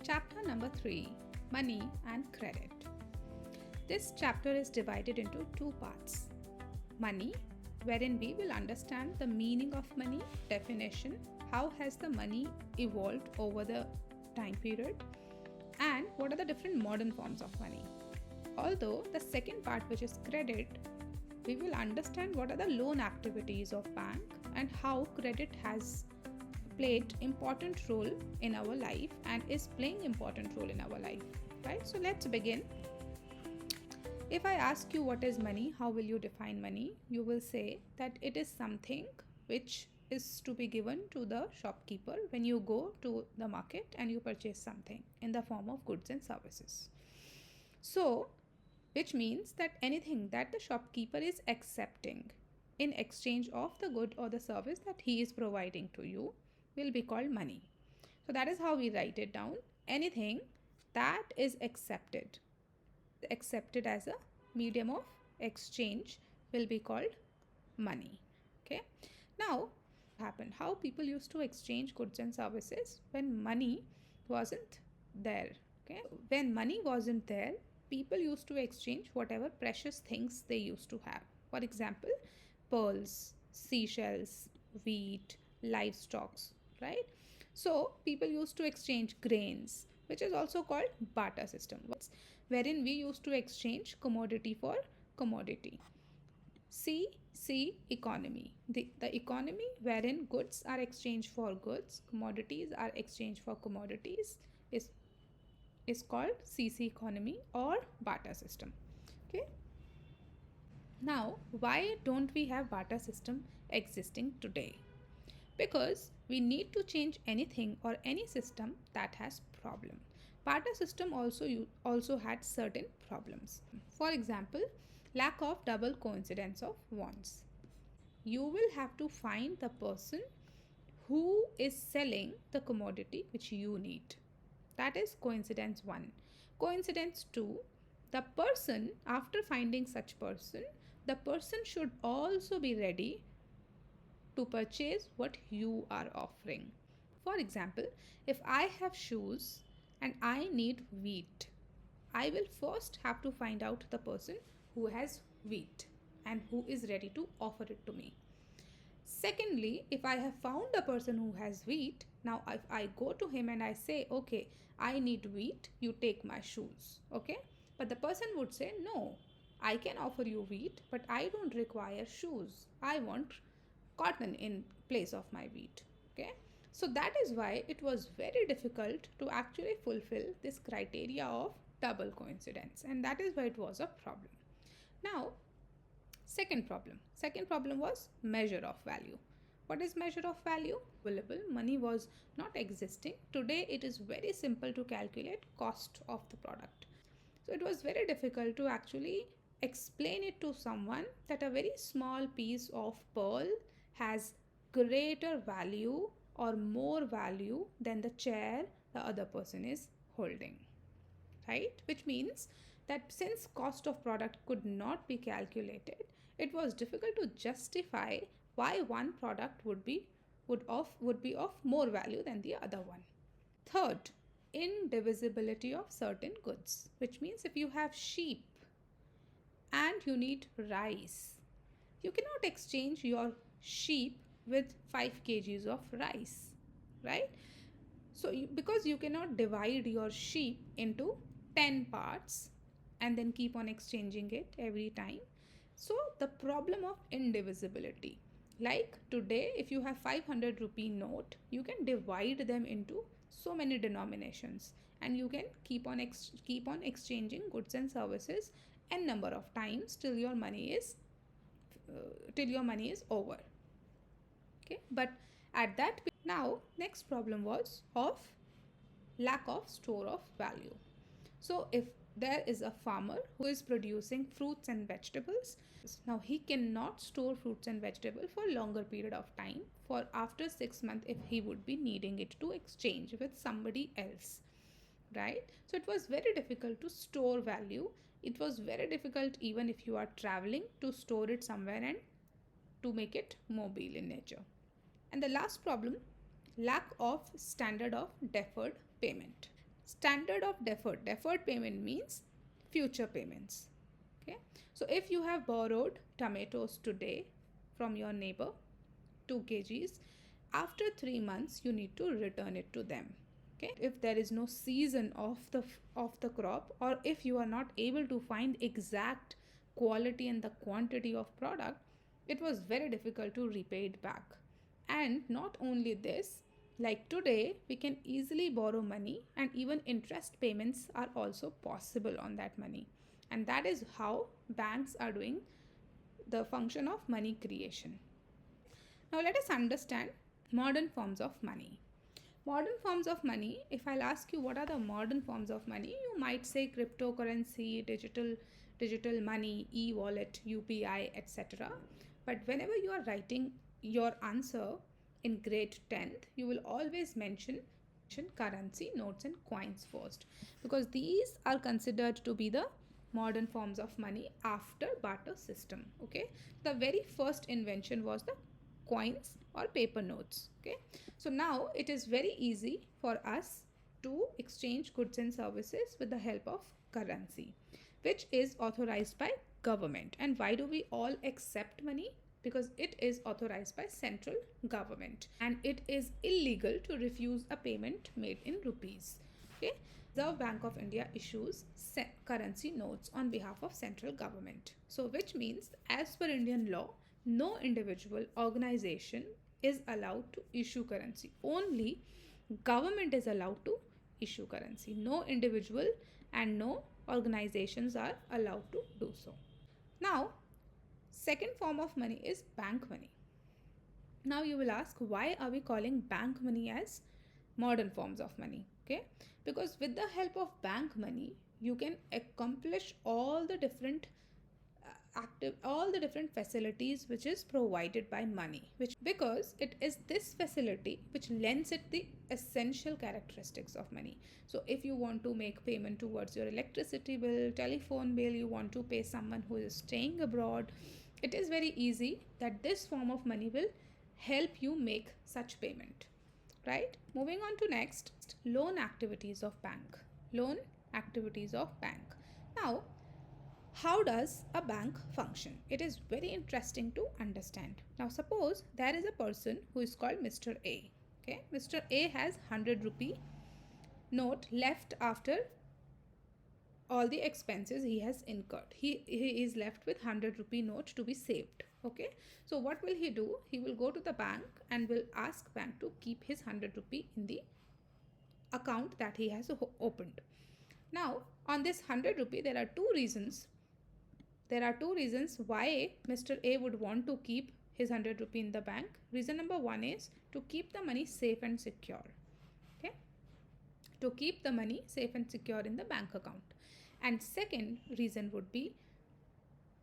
Chapter number 3, Money and Credit. This chapter is divided into two parts. Money, wherein we will understand the meaning of money, definition, how has the money evolved over the time period, and what are the different modern forms of money. Although the second part, which is credit, we will understand what are the loan activities of bank and how credit has played important role in our life and is playing important role in our life, right? So let's begin. If I ask you what is money, how will you define money? You will say that it is something which is to be given to the shopkeeper when you go to the market and you purchase something in the form of goods and services. So, which means that anything that the shopkeeper is accepting in exchange of the good or the service that he is providing to you will be called money. So that is how we write it down. Anything that is accepted as a medium of exchange will be called money. Okay. Now, how people used to exchange goods and services when money wasn't there. Okay. When money wasn't there, people used to exchange whatever precious things they used to have. For example, pearls, seashells, wheat, livestock, right? So people used to exchange grains, which is also called barter system, wherein we used to exchange commodity for commodity. C economy. The economy wherein goods are exchanged for goods, commodities are exchanged for commodities is called CC economy or barter system. Okay. Now, why don't we have barter system existing today? Because we need to change anything or any system that has problem. Barter system also had certain problems. For example, lack of double coincidence of wants. You will have to find the person who is selling the commodity which you need. That is coincidence 1. Coincidence 2, the person, after finding such person, the person should also be ready to purchase what you are offering. For example, if I have shoes and I need wheat, I will first have to find out the person who has wheat and who is ready to offer it to me. Secondly, if I have found a person who has wheat, now if I go to him and I say, okay, I need wheat, you take my shoes, okay? But the person would say, no, I can offer you wheat, but I don't require shoes. I want cotton in place of my wheat. Okay, so that is why it was very difficult to actually fulfill this criteria of double coincidence, and that is why it was a problem. Now, second problem was measure of value. What is measure of value? Available money was not existing. Today it is very simple to calculate cost of the product. So it was very difficult to actually explain it to someone that a very small piece of pearl has greater value or more value than the chair the other person is holding, right? Which means that since cost of product could not be calculated, it was difficult to justify why one product would be of more value than the other one. Third, indivisibility of certain goods, which means if you have sheep and you need rice, you cannot exchange your sheep with 5 kgs of rice, right? So because you cannot divide your sheep into 10 parts and then keep on exchanging it every time. So the problem of indivisibility, like today if you have 500 rupee note, you can divide them into so many denominations and you can keep on exchanging goods and services n number of times till your money is over. Okay, but at that now next problem was of lack of store of value. So if there is a farmer who is producing fruits and vegetables, now he cannot store fruits and vegetables for longer period of time, for after 6 months if he would be needing it to exchange with somebody else, right? So it was very difficult to store value. It was very difficult even if you are traveling to store it somewhere and to make it mobile in nature. And the last problem, lack of standard of deferred payment. Standard of deferred payment means future payments. Okay, so if you have borrowed tomatoes today from your neighbor, 2 kgs, after 3 months you need to return it to them. Okay, if there is no season of the crop, or if you are not able to find exact quality and the quantity of product, it was very difficult to repay it back. And not only this, like today we can easily borrow money, and even interest payments are also possible on that money. And that is how banks are doing the function of money creation. Now let us understand modern forms of money. Modern forms of money, if I'll ask you what are the modern forms of money, you might say cryptocurrency, digital money, e-wallet, UPI, etc. But whenever you are writing your answer in grade 10th, you will always mention currency, notes and coins first, because these are considered to be the modern forms of money after barter system. Okay, the very first invention was the coins or paper notes. Okay, so now it is very easy for us to exchange goods and services with the help of currency, which is authorized by government. And why do we all accept money? Because it is authorized by central government, and it is illegal to refuse a payment made in rupees. Okay, Reserve Bank of India issues currency notes on behalf of central government. So which means, as per Indian law, no individual organization is allowed to issue currency. Only government is allowed to issue currency. No individual and no organizations are allowed to do so. Now, second form of money is bank money. Now you will ask, why are we calling bank money as modern forms of money? Okay, because with the help of bank money, you can accomplish all the different facilities which is provided by money, which, because it is this facility which lends it the essential characteristics of money. So if you want to make payment towards your electricity bill, telephone bill, you want to pay someone who is staying abroad, it is very easy that this form of money will help you make such payment, right? Moving on to next, loan activities of bank. Now, how does a bank function? It is very interesting to understand. Now suppose there is a person who is called Mr. A. Okay, Mr. A has 100 rupee note left after all the expenses he has incurred. He is left with 100 rupee note to be saved. Okay, so what will he do? He will go to the bank and will ask bank to keep his 100 rupee in the account that he has opened. Now on this 100 rupee, there are two reasons why Mr. A would want to keep his 100 rupee in the bank. Reason number one is to keep the money safe and secure. Okay, to keep the money safe and secure in the bank account. And second reason would be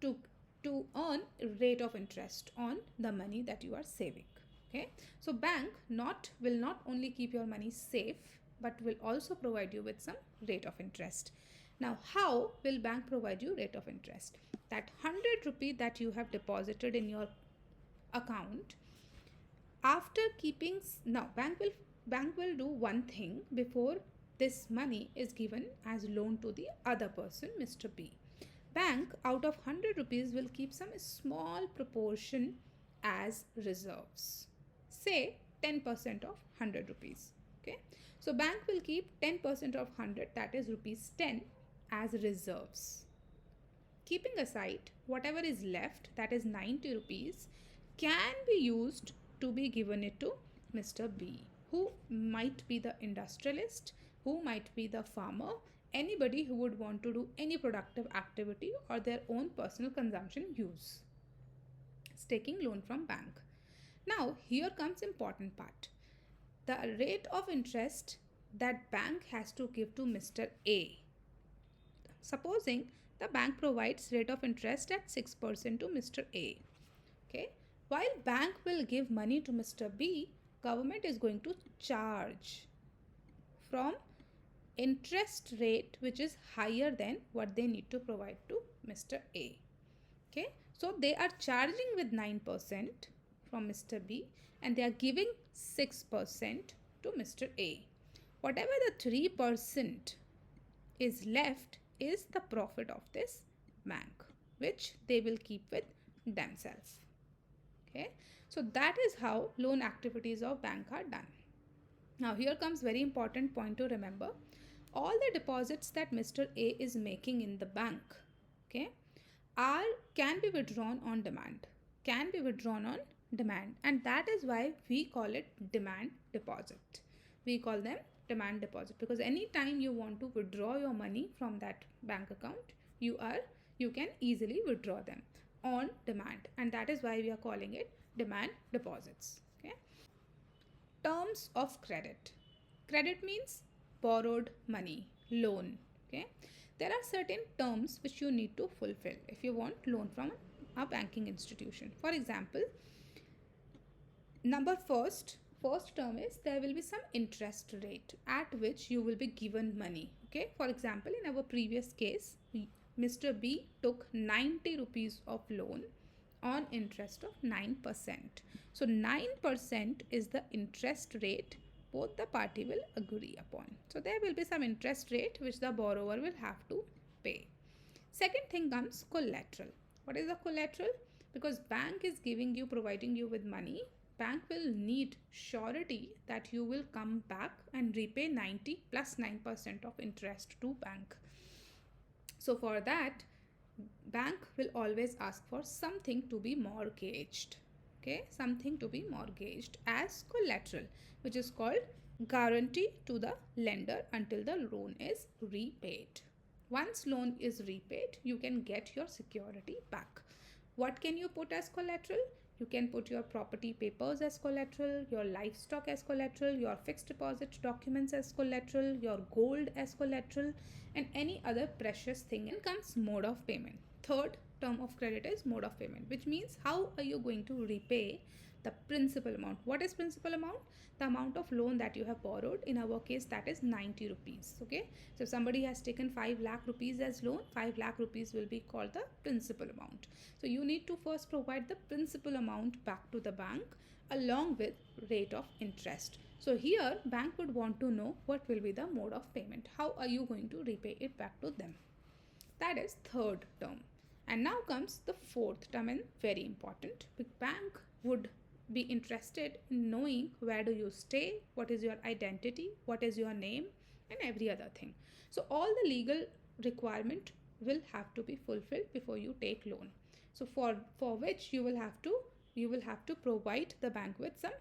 to earn rate of interest on the money that you are saving. Okay, so bank will not only keep your money safe, but will also provide you with some rate of interest. Now how will bank provide you rate of interest? That 100 rupee that you have deposited in your account, after keeping, now bank will do one thing before this money is given as loan to the other person, Mr. B. Bank out of 100 rupees will keep some small proportion as reserves, say 10% of 100 rupees. Okay, so bank will keep 10% of 100, that is rupees 10, as reserves. Keeping aside whatever is left, that is 90 rupees, can be used to be given it to Mr. B, who might be the industrialist, who might be the farmer, anybody who would want to do any productive activity or their own personal consumption use. It's taking loan from bank. Now here comes important part. The rate of interest that bank has to give to Mr. A. Supposing the bank provides rate of interest at 6% to Mr. A. Okay, while bank will give money to Mr. B, government is going to charge from interest rate which is higher than what they need to provide to Mr. A. Okay, so they are charging with 9% from Mr. B and they are giving 6% to Mr. A. Whatever the 3% is left is the profit of this bank, which they will keep with themselves. Okay, so that is how loan activities of bank are done. Now here comes very important point to remember. All the deposits that Mr. A is making in the bank, okay, can be withdrawn on demand. Can be withdrawn on demand, and that is why we call it demand deposit. We call them demand deposit because anytime you want to withdraw your money from that bank account, you can easily withdraw them on demand, and that is why we are calling it demand deposits. Okay. Terms of credit. Credit means borrowed money, loan. Okay. There are certain terms which you need to fulfill if you want loan from a banking institution. For example, first term is there will be some interest rate at which you will be given money. Okay. For example, in our previous case, Mr. B took 90 rupees of loan on interest of 9%. So 9% is the interest rate both the party will agree upon. So there will be some interest rate which the borrower will have to pay. Second thing comes collateral. What is the collateral? Because bank is providing you with money, bank will need surety that you will come back and repay 90 plus 9% of interest to bank. So for that, bank will always ask for something to be mortgaged. Okay, something to be mortgaged as collateral, which is called guarantee to the lender until the loan is repaid. Once loan is repaid, you can get your security back. What can you put as collateral? You can put your property papers as collateral, your livestock as collateral, your fixed deposit documents as collateral, your gold as collateral, and any other precious thing. And comes mode of payment. Third term of credit is mode of payment, which means how are you going to repay the principal amount. What is principal amount? The amount of loan that you have borrowed. In our case, that is 90 rupees. Okay, so if somebody has taken 5 lakh rupees as loan, 5 lakh rupees will be called the principal amount. So you need to first provide the principal amount back to the bank along with rate of interest. So here bank would want to know what will be the mode of payment. How are you going to repay it back to them? That is third term. And now comes the fourth term, and very important. The bank would be interested in knowing where do you stay, what is your identity, what is your name, and every other thing. So all the legal requirement will have to be fulfilled before you take loan. So for which you will have to provide the bank with some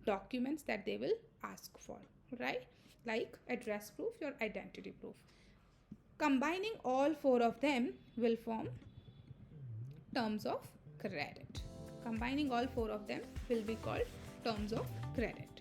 documents that they will ask for, right? Like address proof, your identity proof. Combining all four of them will form terms of credit. Combining all four of them will be called terms of credit.